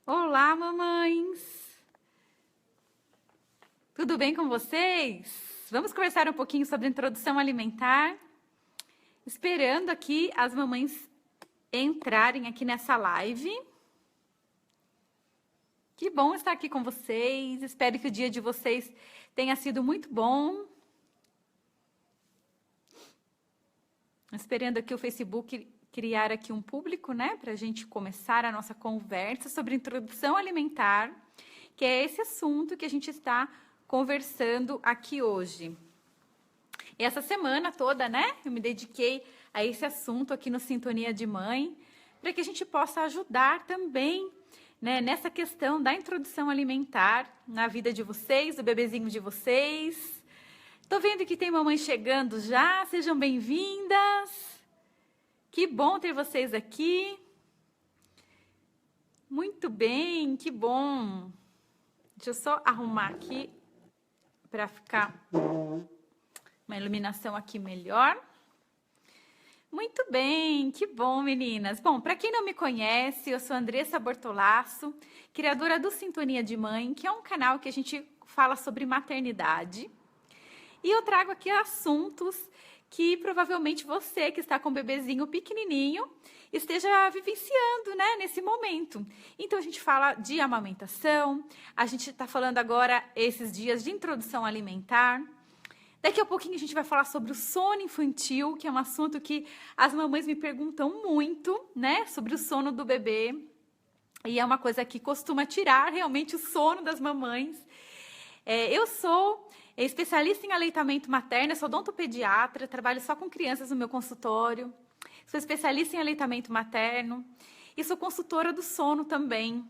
Olá, mamães! Tudo bem com vocês? Vamos conversar um pouquinho sobre introdução alimentar. Esperando aqui as mamães entrarem aqui nessa live. Que bom estar aqui com vocês. Espero que o dia de vocês tenha sido muito bom. Esperando aqui o Facebook criar aqui um público, né, para a gente começar a nossa conversa sobre introdução alimentar, que é esse assunto que a gente está conversando aqui hoje. E essa semana toda, né, eu me dediquei a esse assunto aqui no Sintonia de Mãe, para que a gente possa ajudar também, né, nessa questão da introdução alimentar na vida de vocês, do bebezinho de vocês. Tô vendo que tem mamãe chegando já, sejam bem-vindas. Que bom ter vocês aqui. Muito bem, que bom. Deixa eu só arrumar aqui para ficar uma iluminação aqui melhor. Muito bem, que bom, meninas. Bom, para quem não me conhece, eu sou Andressa Bortolasso, criadora do Sintonia de Mãe, que é um canal que a gente fala sobre maternidade. E eu trago aqui assuntos que provavelmente você que está com um bebezinho pequenininho esteja vivenciando, né, nesse momento. Então, a gente fala de amamentação, a gente está falando agora esses dias de introdução alimentar. Daqui a pouquinho a gente vai falar sobre o sono infantil, que é um assunto que as mamães me perguntam muito, né, sobre o sono do bebê. E é uma coisa que costuma tirar realmente o sono das mamães. Eu sou especialista em aleitamento materno, sou odontopediatra, trabalho só com crianças no meu consultório. Sou especialista em aleitamento materno e sou consultora do sono também.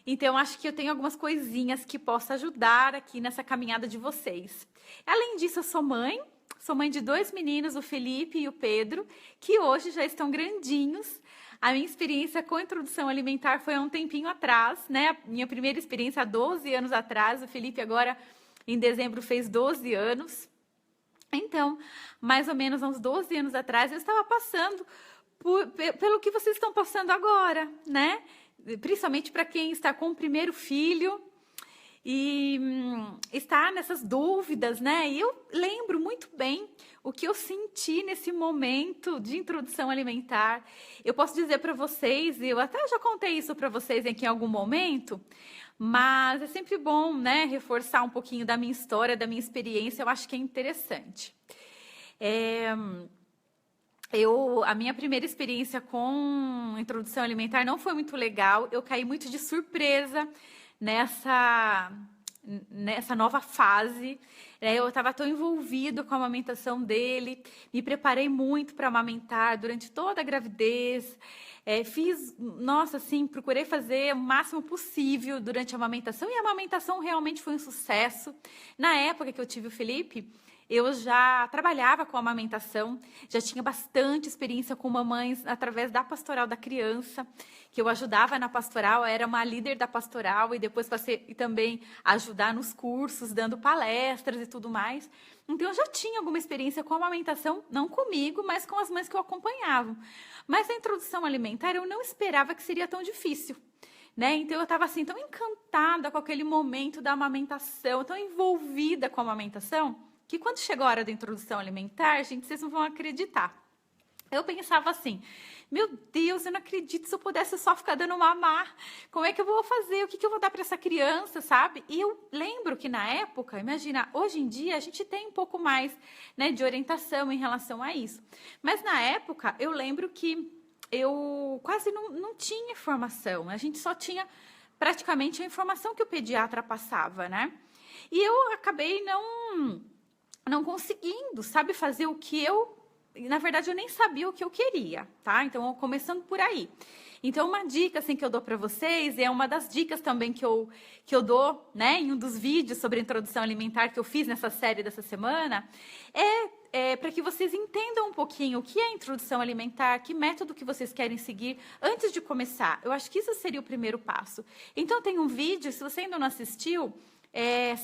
Então, acho que eu tenho algumas coisinhas que posso ajudar aqui nessa caminhada de vocês. Além disso, eu sou mãe de 2 meninos, o Felipe e o Pedro, que hoje já estão grandinhos. A minha experiência com introdução alimentar foi há um tempinho atrás, né? A minha primeira experiência há 12 anos atrás. O Felipe agora, em dezembro, fez 12 anos. Então, mais ou menos há uns 12 anos atrás, eu estava passando pelo que vocês estão passando agora, né? Principalmente para quem está com o primeiro filho e está nessas dúvidas, né? E eu lembro muito bem o que eu senti nesse momento de introdução alimentar. Eu posso dizer para vocês, eu até já contei isso para vocês aqui em algum momento, mas é sempre bom, né, reforçar um pouquinho da minha história, da minha experiência, eu acho que é interessante. A minha primeira experiência com introdução alimentar não foi muito legal, eu caí muito de surpresa nessa nova fase. Eu estava tão envolvido com a amamentação dele, me preparei muito para amamentar durante toda a gravidez, procurei fazer o máximo possível durante a amamentação, e a amamentação realmente foi um sucesso. Na época que eu tive o Felipe, eu já trabalhava com amamentação, já tinha bastante experiência com mamães através da pastoral da criança, que eu ajudava na pastoral, era uma líder da pastoral e depois passei também a ajudar nos cursos, dando palestras e tudo mais. Então, eu já tinha alguma experiência com amamentação, não comigo, mas com as mães que eu acompanhava. Mas a introdução alimentar eu não esperava que seria tão difícil. Né? Então, eu estava assim, tão encantada com aquele momento da amamentação, tão envolvida com a amamentação, que quando chegou a hora da introdução alimentar, gente, vocês não vão acreditar. Eu pensava assim, meu Deus, eu não acredito, se eu pudesse só ficar dando mamar, como é que eu vou fazer? O que eu vou dar para essa criança, sabe? E eu lembro que na época, imagina, hoje em dia a gente tem um pouco mais, né, de orientação em relação a isso. Mas na época, eu lembro que eu quase não tinha informação, a gente só tinha praticamente a informação que o pediatra passava, né? E eu acabei não conseguindo, sabe, fazer o que na verdade, eu nem sabia o que eu queria, tá? Então, começando por aí. Então, uma dica, assim, que eu dou para vocês, é uma das dicas também que eu dou, né, em um dos vídeos sobre introdução alimentar que eu fiz nessa série dessa semana, para que vocês entendam um pouquinho o que é introdução alimentar, que método que vocês querem seguir antes de começar. Eu acho que isso seria o primeiro passo. Então, tem um vídeo, se você ainda não assistiu,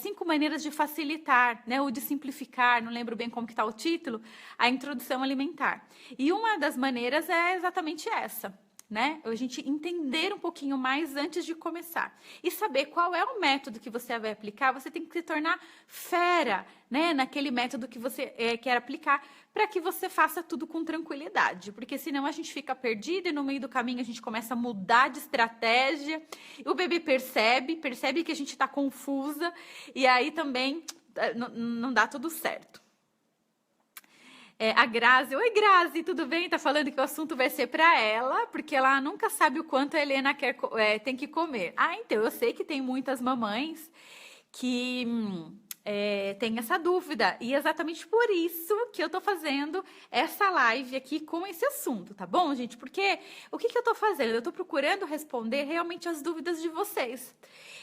5 maneiras de facilitar, né, ou de simplificar, não lembro bem como que está o título, a introdução alimentar. E uma das maneiras é exatamente essa. né? A gente entender um pouquinho mais antes de começar. E saber qual é o método que você vai aplicar, você tem que se tornar fera, né? Naquele método que você quer aplicar, para que você faça tudo com tranquilidade. Porque senão a gente fica perdido e no meio do caminho a gente começa a mudar de estratégia. O bebê percebe que a gente está confusa e aí também não dá tudo certo. A Grazi, oi Grazi, tudo bem? Tá falando que o assunto vai ser para ela, porque ela nunca sabe o quanto a Helena tem que comer. Então, eu sei que tem muitas mamães que tem essa dúvida, e é exatamente por isso que eu tô fazendo essa live aqui com esse assunto, tá bom, gente? Porque o que eu tô fazendo? Eu tô procurando responder realmente as dúvidas de vocês.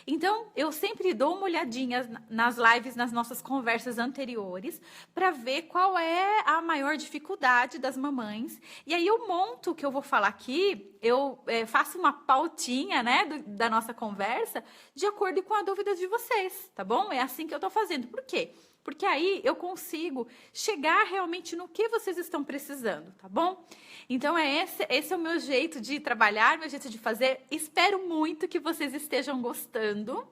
Então, eu sempre dou uma olhadinha nas lives, nas nossas conversas anteriores, para ver qual é a maior dificuldade das mamães. E aí eu monto o que eu vou falar aqui, eu faço uma pautinha, né, da nossa conversa, de acordo com a dúvida de vocês, tá bom? É assim que eu tô fazendo. Por quê? Porque aí eu consigo chegar realmente no que vocês estão precisando, tá bom? Então, esse é o meu jeito de trabalhar, meu jeito de fazer. Espero muito que vocês estejam gostando.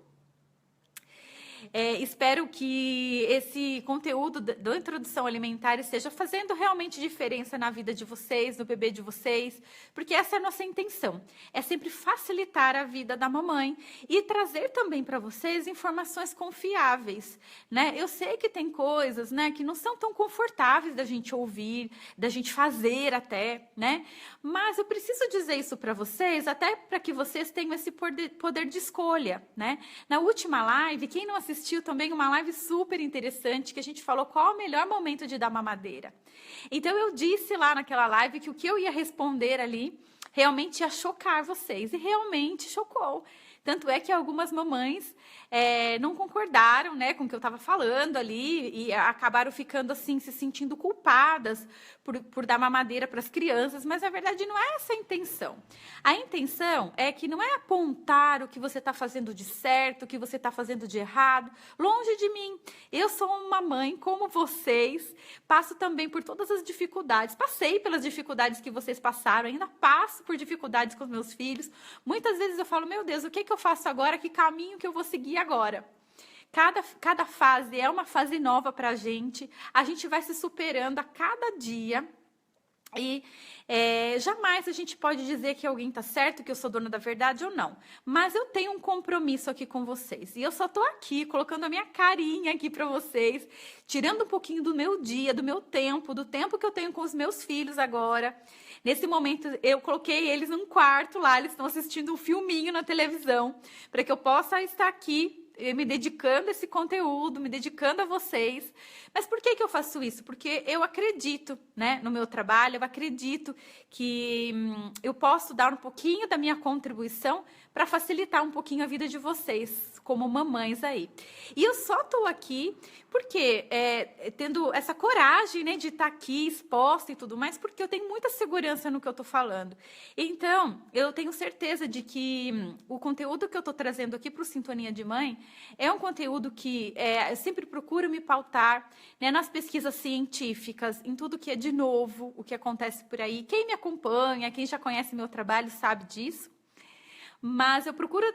Espero que esse conteúdo da introdução alimentar esteja fazendo realmente diferença na vida de vocês, no bebê de vocês, porque essa é a nossa intenção. É sempre facilitar a vida da mamãe e trazer também para vocês informações confiáveis, né? Eu sei que tem coisas, né, que não são tão confortáveis da gente ouvir, da gente fazer até, né? Mas eu preciso dizer isso para vocês, até para que vocês tenham esse poder de escolha, né? Na última live, quem não assistiu também uma live super interessante que a gente falou qual é o melhor momento de dar mamadeira. Então eu disse lá naquela live que o que eu ia responder ali realmente ia chocar vocês e realmente chocou. Tanto é que algumas mamães não concordaram, né, com o que eu estava falando ali e acabaram ficando assim, se sentindo culpadas por dar mamadeira para as crianças, mas na verdade não é essa a intenção. A intenção é que não é apontar o que você está fazendo de certo, o que você está fazendo de errado, longe de mim. Eu sou uma mãe como vocês, passo também por todas as dificuldades, passei pelas dificuldades que vocês passaram, ainda passo por dificuldades com os meus filhos. Muitas vezes eu falo, meu Deus, o que eu faço agora? Que caminho que eu vou seguir agora? Cada fase é uma fase nova para a gente vai se superando a cada dia e jamais a gente pode dizer que alguém está certo, que eu sou dona da verdade ou não, mas eu tenho um compromisso aqui com vocês e eu só estou aqui colocando a minha carinha aqui para vocês, tirando um pouquinho do meu dia, do meu tempo, do tempo que eu tenho com os meus filhos agora. Nesse momento, eu coloquei eles num quarto lá, eles estão assistindo um filminho na televisão, para que eu possa estar aqui me dedicando a esse conteúdo, me dedicando a vocês. Mas por que eu faço isso? Porque eu acredito, né, no meu trabalho, eu acredito que eu posso dar um pouquinho da minha contribuição para facilitar um pouquinho a vida de vocês, como mamães aí. E eu só estou aqui porque tendo essa coragem, né, de estar aqui exposta e tudo mais, porque eu tenho muita segurança no que eu estou falando. Então, eu tenho certeza de que o conteúdo que eu estou trazendo aqui para o Sintonia de Mãe é um conteúdo que eu sempre procuro me pautar, né, nas pesquisas científicas, em tudo que é de novo, o que acontece por aí. Quem me acompanha, quem já conhece meu trabalho sabe disso. Mas eu procuro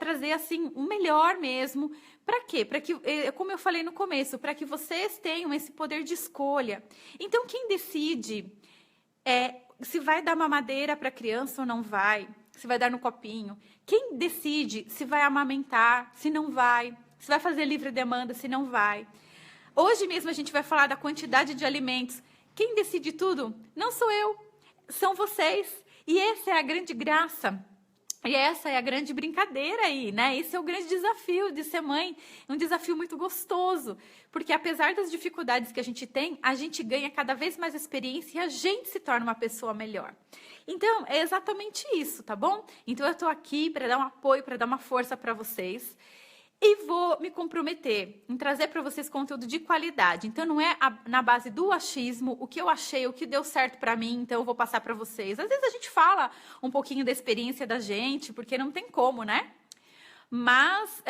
trazer assim o melhor mesmo. Para quê? Para que, como eu falei no começo, para que vocês tenham esse poder de escolha. Então, quem decide se vai dar mamadeira para a criança ou não vai, se vai dar no copinho, quem decide se vai amamentar, se não vai, se vai fazer livre demanda, se não vai. Hoje mesmo a gente vai falar da quantidade de alimentos. Quem decide tudo? Não sou eu, são vocês. E essa é a grande graça. E essa é a grande brincadeira aí, né? Esse é o grande desafio de ser mãe. É um desafio muito gostoso, porque apesar das dificuldades que a gente tem, a gente ganha cada vez mais experiência e a gente se torna uma pessoa melhor. Então, é exatamente isso, tá bom? Então, eu tô aqui para dar um apoio, para dar uma força para vocês. E vou me comprometer em trazer para vocês conteúdo de qualidade. Então, não é na base do achismo, o que eu achei, o que deu certo para mim, então eu vou passar para vocês. Às vezes a gente fala um pouquinho da experiência da gente, porque não tem como, né? Mas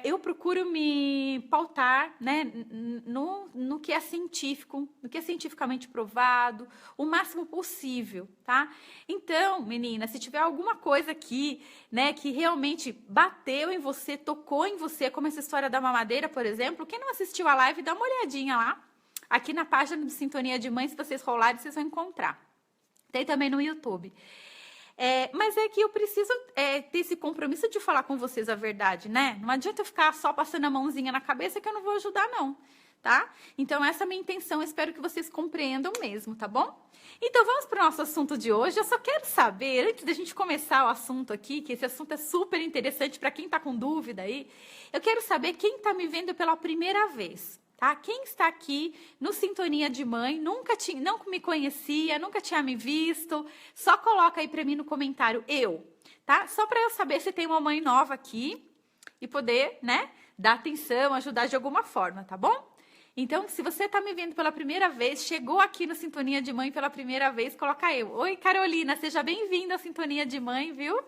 eu procuro me pautar, né, no que é científico, no que é cientificamente provado, o máximo possível, tá? Então, menina, se tiver alguma coisa aqui, né, que realmente bateu em você, tocou em você, como essa história da mamadeira, por exemplo, quem não assistiu a live, dá uma olhadinha lá, aqui na página do Sintonia de Mãe, se vocês rolarem, vocês vão encontrar. Tem também no YouTube. Mas é que eu preciso ter esse compromisso de falar com vocês a verdade, né? Não adianta eu ficar só passando a mãozinha na cabeça que eu não vou ajudar, não, tá? Então, essa é a minha intenção, espero que vocês compreendam mesmo, tá bom? Então, vamos para o nosso assunto de hoje. Eu só quero saber, antes da gente começar o assunto aqui, que esse assunto é super interessante para quem tá com dúvida aí, eu quero saber quem tá me vendo pela primeira vez. Tá? Quem está aqui no Sintonia de Mãe, não me conhecia, nunca tinha me visto, só coloca aí para mim no comentário eu, tá? Só para eu saber se tem uma mãe nova aqui e poder, né, dar atenção, ajudar de alguma forma, tá bom? Então, se você está me vendo pela primeira vez, chegou aqui no Sintonia de Mãe pela primeira vez, coloca eu. Oi, Carolina, seja bem-vinda ao Sintonia de Mãe, viu?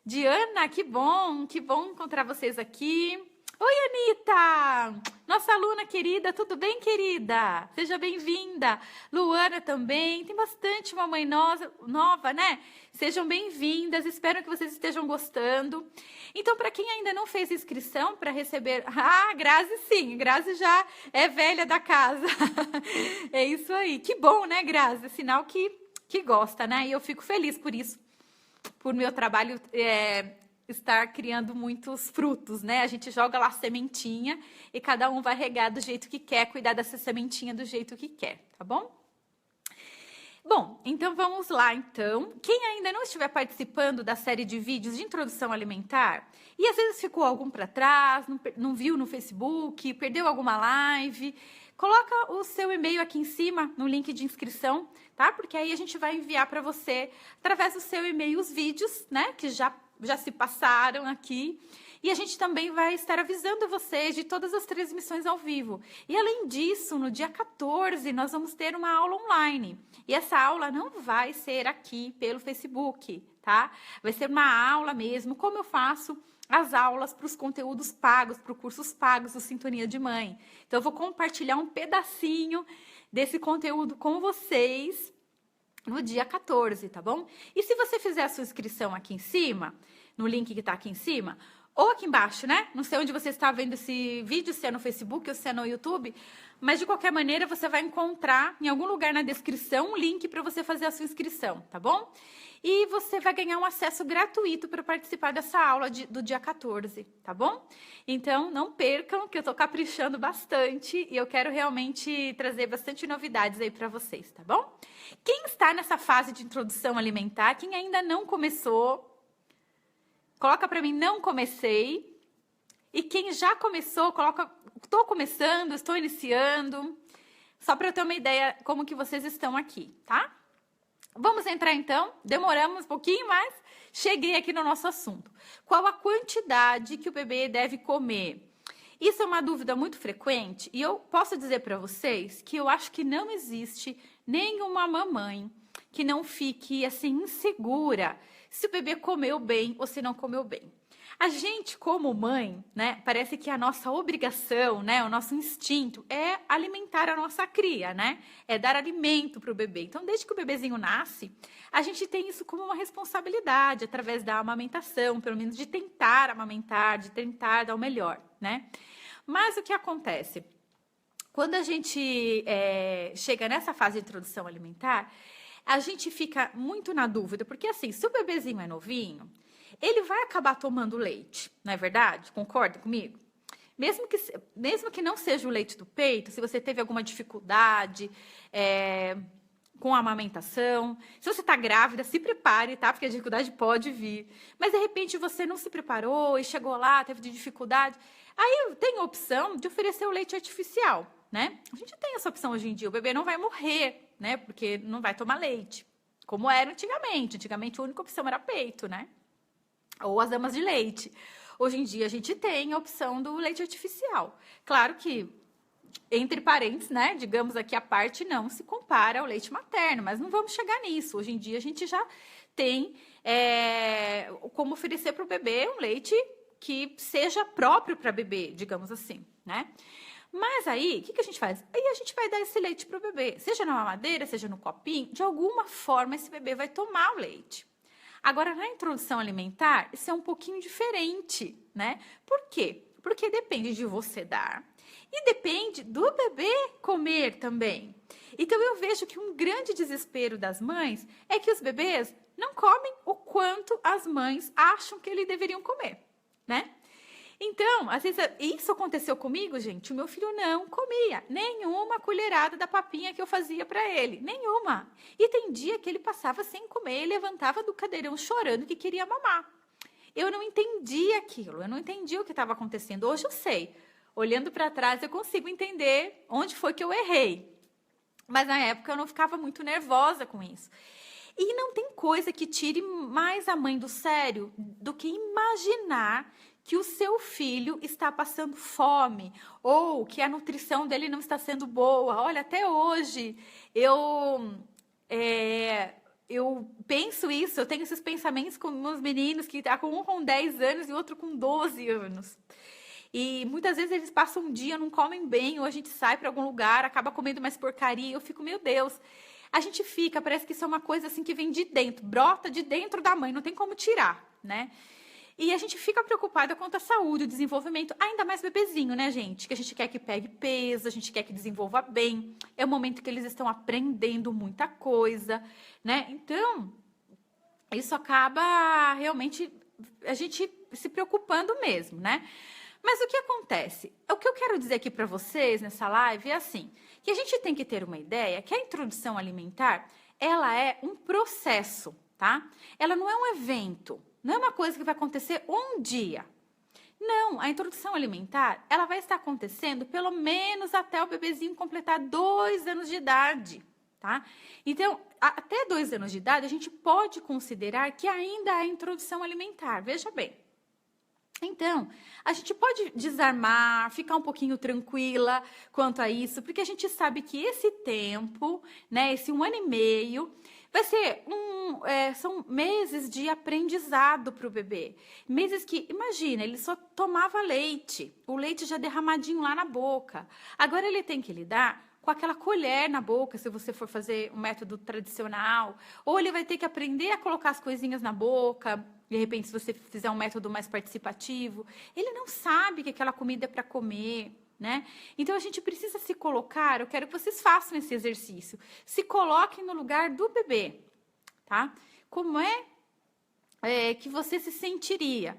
Diana, que bom encontrar vocês aqui. Oi, Anitta! Nossa aluna querida, tudo bem, querida? Seja bem-vinda. Luana também, tem bastante mamãe nova, né? Sejam bem-vindas, espero que vocês estejam gostando. Então, para quem ainda não fez inscrição para receber... Ah, Grazi sim, Grazi já é velha da casa. É isso aí. Que bom, né, Grazi? Sinal que gosta, né? E eu fico feliz por isso, por meu trabalho... estar criando muitos frutos, né? A gente joga lá a sementinha e cada um vai regar do jeito que quer, cuidar dessa sementinha do jeito que quer, tá bom? Bom, então vamos lá, então. Quem ainda não estiver participando da série de vídeos de introdução alimentar e às vezes ficou algum para trás, não viu no Facebook, perdeu alguma live, coloca o seu e-mail aqui em cima no link de inscrição, tá? Porque aí a gente vai enviar para você, através do seu e-mail, os vídeos, né? Que já se passaram aqui. E a gente também vai estar avisando vocês de todas as transmissões ao vivo. E além disso, no dia 14, nós vamos ter uma aula online. E essa aula não vai ser aqui pelo Facebook, tá? Vai ser uma aula mesmo, como eu faço as aulas para os conteúdos pagos, para os cursos pagos do Sintonia de Mãe. Então, eu vou compartilhar um pedacinho desse conteúdo com vocês no dia 14, tá bom? E se você fizer a sua inscrição aqui em cima, no link que tá aqui em cima, ou aqui embaixo, né? Não sei onde você está vendo esse vídeo, se é no Facebook ou se é no YouTube, mas de qualquer maneira você vai encontrar em algum lugar na descrição um link para você fazer a sua inscrição, tá bom? E você vai ganhar um acesso gratuito para participar dessa aula do dia 14, tá bom? Então, não percam, que eu tô caprichando bastante e eu quero realmente trazer bastante novidades aí para vocês, tá bom? Quem está nessa fase de introdução alimentar, quem ainda não começou, coloca para mim, não comecei. E quem já começou, coloca, estou começando, estou iniciando. Só para eu ter uma ideia como que vocês estão aqui, tá? Vamos entrar então, demoramos um pouquinho, mas cheguei aqui no nosso assunto. Qual a quantidade que o bebê deve comer? Isso é uma dúvida muito frequente e eu posso dizer para vocês que eu acho que não existe nenhuma mamãe que não fique assim insegura se o bebê comeu bem ou se não comeu bem. A gente, como mãe, né, parece que a nossa obrigação, né, o nosso instinto é alimentar a nossa cria, né? É dar alimento para o bebê. Então, desde que o bebezinho nasce, a gente tem isso como uma responsabilidade, através da amamentação, pelo menos de tentar amamentar, de tentar dar o melhor, né? Mas o que acontece? Quando a gente chega nessa fase de introdução alimentar, a gente fica muito na dúvida, porque assim, se o bebezinho é novinho, ele vai acabar tomando leite, não é verdade? Concorda comigo? Mesmo que não seja o leite do peito, se você teve alguma dificuldade com a amamentação, se você está grávida, se prepare, tá? Porque a dificuldade pode vir. Mas, de repente, você não se preparou e chegou lá, teve dificuldade. Aí tem a opção de oferecer o leite artificial, né? A gente tem essa opção hoje em dia. O bebê não vai morrer, né? Porque não vai tomar leite, como era antigamente. Antigamente, a única opção era peito, né? Ou as damas de leite. Hoje em dia, a gente tem a opção do leite artificial. Claro que, entre parênteses, né, digamos aqui a parte, não se compara ao leite materno, mas não vamos chegar nisso. Hoje em dia, a gente já tem como oferecer para o bebê um leite que seja próprio para bebê, digamos assim, né? Mas aí, o que a gente faz? Aí a gente vai dar esse leite para o bebê, seja na mamadeira, seja no copinho, de alguma forma esse bebê vai tomar o leite. Agora, na introdução alimentar, isso é um pouquinho diferente, né? Por quê? Porque depende de você dar e depende do bebê comer também. Então, eu vejo que um grande desespero das mães é que os bebês não comem o quanto as mães acham que eles deveriam comer, né? Então, às vezes, isso aconteceu comigo, gente. O meu filho não comia nenhuma colherada da papinha que eu fazia para ele. Nenhuma. E tem dia que ele passava sem comer e levantava do cadeirão chorando que queria mamar. Eu não entendia aquilo, eu não entendia o que estava acontecendo. Hoje eu sei. Olhando para trás, eu consigo entender onde foi que eu errei. Mas na época eu não ficava muito nervosa com isso. E não tem coisa que tire mais a mãe do sério do que imaginar que o seu filho está passando fome ou que a nutrição dele não está sendo boa. Olha, até hoje eu penso isso, eu tenho esses pensamentos com meus meninos que tá com um com 10 anos e outro com 12 anos. E muitas vezes eles passam um dia, não comem bem, ou a gente sai para algum lugar, acaba comendo mais porcaria, eu fico, meu Deus. A gente fica, parece que isso é uma coisa assim que vem de dentro, brota de dentro da mãe, não tem como tirar, né? E a gente fica preocupada quanto à saúde, o desenvolvimento, ainda mais bebezinho, né, gente? Que a gente quer que pegue peso, a gente quer que desenvolva bem. É o momento que eles estão aprendendo muita coisa, né? Então, isso acaba realmente a gente se preocupando mesmo, né? Mas o que acontece? O que eu quero dizer aqui para vocês nessa live é assim, que a gente tem que ter uma ideia que a introdução alimentar, ela é um processo, tá? Ela não é um evento. Não é uma coisa que vai acontecer um dia. Não, a introdução alimentar, ela vai estar acontecendo pelo menos até o bebezinho completar 2 anos de idade, tá? Então, até 2 anos de idade, a gente pode considerar que ainda é introdução alimentar, veja bem. Então, a gente pode desarmar, ficar um pouquinho tranquila quanto a isso, porque a gente sabe que esse tempo, né, esse 1 ano e meio, vai ser são meses de aprendizado para o bebê. Meses que, imagina, ele só tomava leite, o leite já derramadinho lá na boca. Agora ele tem que lidar com aquela colher na boca, se você for fazer um método tradicional. Ou ele vai ter que aprender a colocar as coisinhas na boca, de repente, se você fizer um método mais participativo. Ele não sabe que aquela comida é para comer, né? Então, a gente precisa se colocar, eu quero que vocês façam esse exercício. Se coloquem no lugar do bebê, tá? Como que você se sentiria,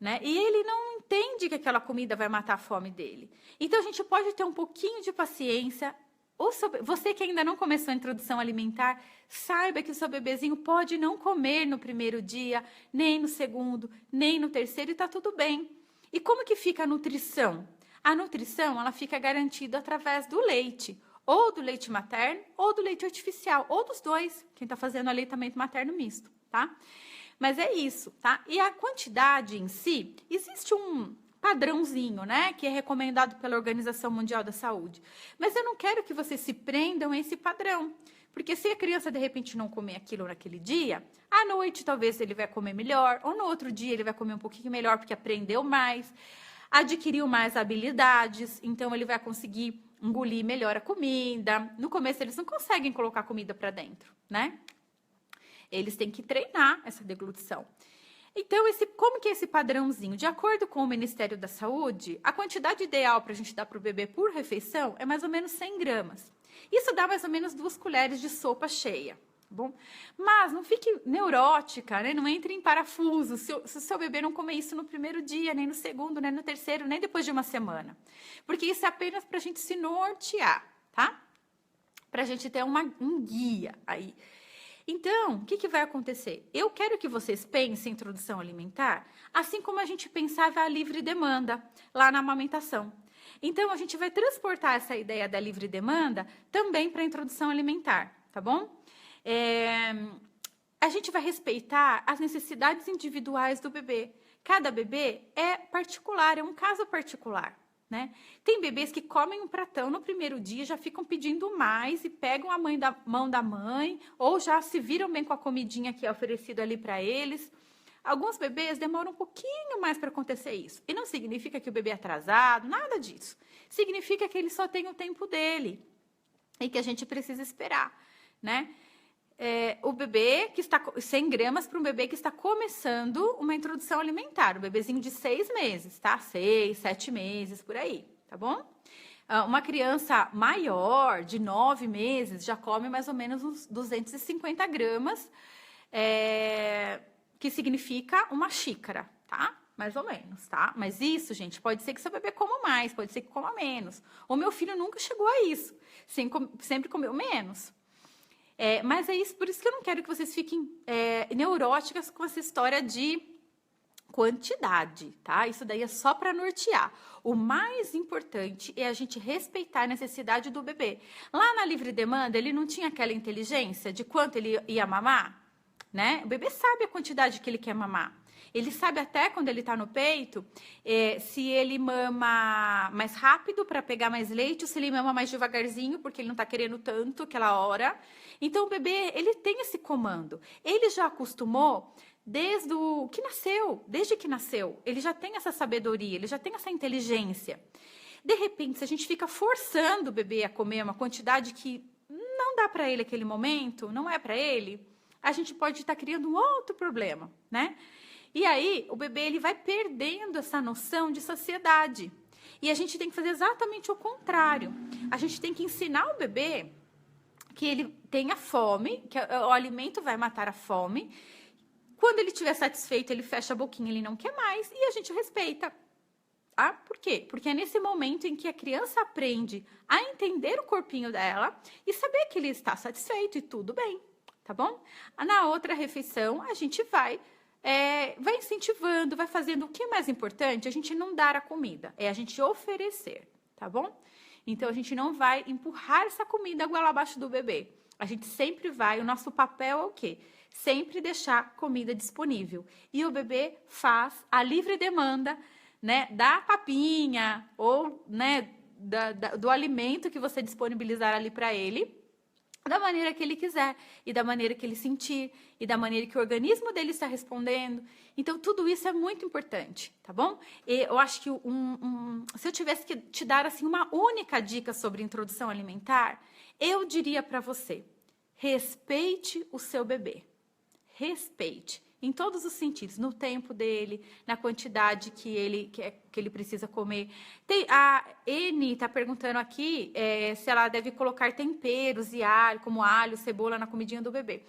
né? E ele não entende que aquela comida vai matar a fome dele. Então, a gente pode ter um pouquinho de paciência. Você que ainda não começou a introdução alimentar, saiba que o seu bebezinho pode não comer no primeiro dia, nem no segundo, nem no terceiro, e tá tudo bem. E como que fica a nutrição? A nutrição, ela fica garantida através do leite, ou do leite materno, ou do leite artificial, ou dos dois, quem está fazendo aleitamento materno misto, tá? Mas é isso, tá? E a quantidade em si, existe um padrãozinho, né, que é recomendado pela Organização Mundial da Saúde. Mas eu não quero que vocês se prendam a esse padrão, porque se a criança, de repente, não comer aquilo naquele dia, à noite talvez ele vai comer melhor, ou no outro dia ele vai comer um pouquinho melhor, porque aprendeu mais, adquiriu mais habilidades, então ele vai conseguir engolir melhor a comida. No começo eles não conseguem colocar comida para dentro, né? Eles têm que treinar essa deglutição. Então, como que é esse padrãozinho? De acordo com o Ministério da Saúde, a quantidade ideal para a gente dar para o bebê por refeição é mais ou menos 100 gramas. Isso dá mais ou menos 2 colheres de sopa cheia. Bom, mas não fique neurótica, né? Não entre em parafuso se o seu bebê não comer isso no primeiro dia, nem no segundo, nem no terceiro, nem depois de uma semana. Porque isso é apenas para a gente se nortear, tá? Para a gente ter um guia aí. Então, o que vai acontecer? Eu quero que vocês pensem em introdução alimentar, assim como a gente pensava a livre demanda lá na amamentação. Então, a gente vai transportar essa ideia da livre demanda também para a introdução alimentar, tá bom? A gente vai respeitar as necessidades individuais do bebê. Cada bebê é particular, é um caso particular, né? Tem bebês que comem um pratão no primeiro dia, já ficam pedindo mais e pegam a mão da mãe, ou já se viram bem com a comidinha que é oferecida ali para eles. Alguns bebês demoram um pouquinho mais para acontecer isso. E não significa que o bebê é atrasado, nada disso. Significa que ele só tem o tempo dele e que a gente precisa esperar, né? O bebê que está 100 gramas para um bebê que está começando uma introdução alimentar, um bebezinho de 6 meses, tá? 6, 7 meses, por aí, tá bom? Uma criança maior, de 9 meses, já come mais ou menos uns 250 gramas, que significa uma xícara, tá? Mais ou menos, tá? Mas isso, gente, pode ser que seu bebê coma mais, pode ser que coma menos. O meu filho nunca chegou a isso, sempre comeu menos. Mas é isso, por isso que eu não quero que vocês fiquem neuróticas com essa história de quantidade, tá? Isso daí é só para nortear. O mais importante é a gente respeitar a necessidade do bebê. Lá na livre demanda, ele não tinha aquela inteligência de quanto ele ia mamar, né? O bebê sabe a quantidade que ele quer mamar. Ele sabe até quando ele está no peito, se ele mama mais rápido para pegar mais leite ou se ele mama mais devagarzinho porque ele não está querendo tanto aquela hora. Então, o bebê, ele tem esse comando. Ele já acostumou desde que nasceu. Ele já tem essa sabedoria, ele já tem essa inteligência. De repente, se a gente fica forçando o bebê a comer uma quantidade que não dá para ele naquele momento, não é para ele, a gente pode estar criando um outro problema, né? E aí, o bebê ele vai perdendo essa noção de saciedade. E a gente tem que fazer exatamente o contrário. A gente tem que ensinar o bebê que ele tenha fome, que o alimento vai matar a fome. Quando ele estiver satisfeito, ele fecha a boquinha, ele não quer mais, e a gente respeita. Ah, por quê? Porque é nesse momento em que a criança aprende a entender o corpinho dela e saber que ele está satisfeito e tudo bem, tá bom? Na outra refeição, a gente vai incentivando, vai fazendo. O que é mais importante? A gente não dar a comida, é a gente oferecer, tá bom? Então, a gente não vai empurrar essa comida goela abaixo do bebê. A gente sempre vai, o nosso papel é o quê? Sempre deixar comida disponível. E o bebê faz a livre demanda, né, da papinha ou, né, do alimento que você disponibilizar ali para ele, da maneira que ele quiser, e da maneira que ele sentir, e da maneira que o organismo dele está respondendo. Então, tudo isso é muito importante, tá bom? E eu acho que se eu tivesse que te dar assim, uma única dica sobre introdução alimentar, eu diria para você, respeite o seu bebê. Respeite, em todos os sentidos, no tempo dele, na quantidade que ele precisa comer. A Eni está perguntando aqui se ela deve colocar temperos e alho, como alho, cebola na comidinha do bebê.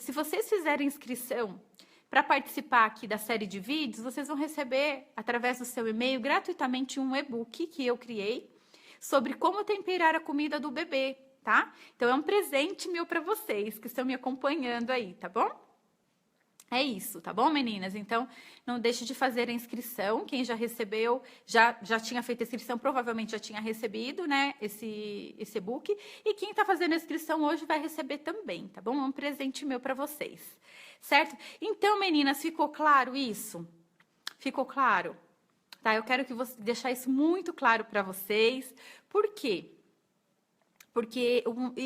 Se vocês fizerem inscrição para participar aqui da série de vídeos, vocês vão receber, através do seu e-mail, gratuitamente um e-book que eu criei sobre como temperar a comida do bebê, tá? Então, é um presente meu para vocês que estão me acompanhando aí, tá bom? É isso, tá bom, meninas? Então, não deixe de fazer a inscrição. Quem já recebeu, já tinha feito a inscrição, provavelmente já tinha recebido, né, esse e-book. E quem tá fazendo a inscrição hoje vai receber também, tá bom? É um presente meu para vocês, certo? Então, meninas, ficou claro isso? Ficou claro? Tá, eu quero que você deixar isso muito claro para vocês. Por quê? Porque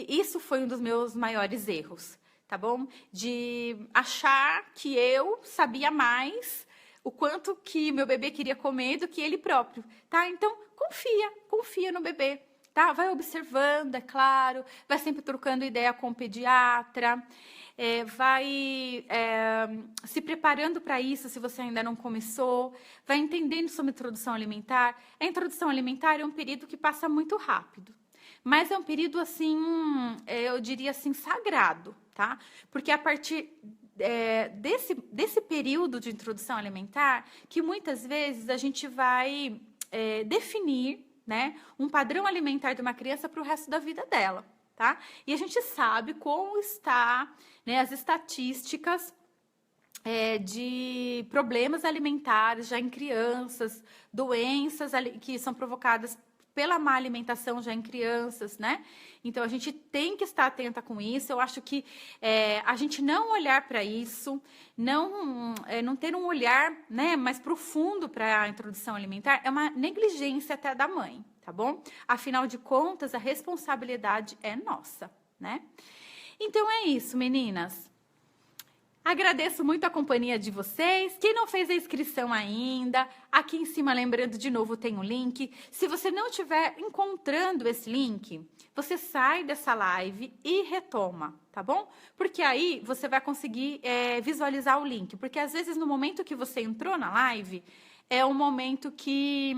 isso foi um dos meus maiores erros. Tá bom? De achar que eu sabia mais o quanto que meu bebê queria comer do que ele próprio, tá? Então, confia no bebê, tá? Vai observando, é claro, vai sempre trocando ideia com o pediatra, vai se preparando para isso se você ainda não começou, vai entendendo sobre introdução alimentar. A introdução alimentar é um período que passa muito rápido. Mas é um período, assim, eu diria assim, sagrado, tá? Porque a partir desse período de introdução alimentar, que muitas vezes a gente vai definir, né, um padrão alimentar de uma criança para o resto da vida dela, tá? E a gente sabe como está, né, as estatísticas de problemas alimentares já em crianças, doenças que são provocadas pela má alimentação já em crianças, né? Então, a gente tem que estar atenta com isso. Eu acho que a gente não olhar para isso, não ter um olhar, né, mais profundo para a introdução alimentar, é uma negligência até da mãe, tá bom? Afinal de contas, a responsabilidade é nossa, né? Então, é isso, meninas. Agradeço muito a companhia de vocês. Quem não fez a inscrição ainda, aqui em cima, lembrando de novo, tem um link. Se você não estiver encontrando esse link, você sai dessa live e retoma, tá bom? Porque aí você vai conseguir visualizar o link. Porque às vezes no momento que você entrou na live, é o momento que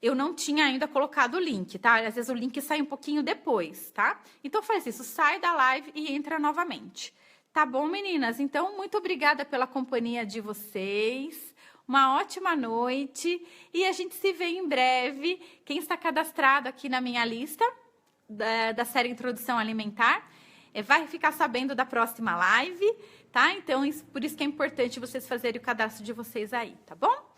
eu não tinha ainda colocado o link, tá? Às vezes o link sai um pouquinho depois, tá? Então faz isso, sai da live e entra novamente. Tá bom, meninas? Então, muito obrigada pela companhia de vocês. Uma ótima noite e a gente se vê em breve. Quem está cadastrado aqui na minha lista da série Introdução Alimentar, vai ficar sabendo da próxima live, tá? Então, por isso que é importante vocês fazerem o cadastro de vocês aí, tá bom?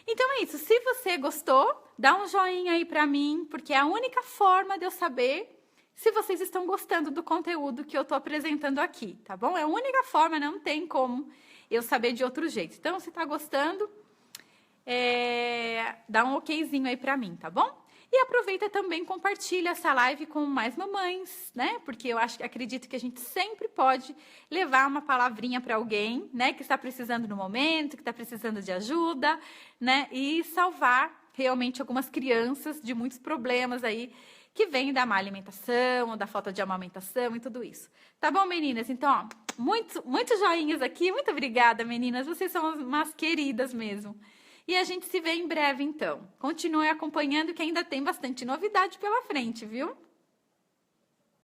Então é isso, se você gostou, dá um joinha aí pra mim, porque é a única forma de eu saber se vocês estão gostando do conteúdo que eu tô apresentando aqui, tá bom? É a única forma, não tem como eu saber de outro jeito. Então, se tá gostando, dá um okzinho aí pra mim, tá bom? E aproveita também, compartilha essa live com mais mamães, né? Porque eu acredito que a gente sempre pode levar uma palavrinha para alguém, né? Que está precisando no momento, que está precisando de ajuda, né? E salvar realmente algumas crianças de muitos problemas aí que vêm da má alimentação, ou da falta de amamentação e tudo isso. Tá bom, meninas? Então, ó, muitos joinhas aqui. Muito obrigada, meninas. Vocês são umas queridas mesmo. E a gente se vê em breve, então. Continue acompanhando que ainda tem bastante novidade pela frente, viu?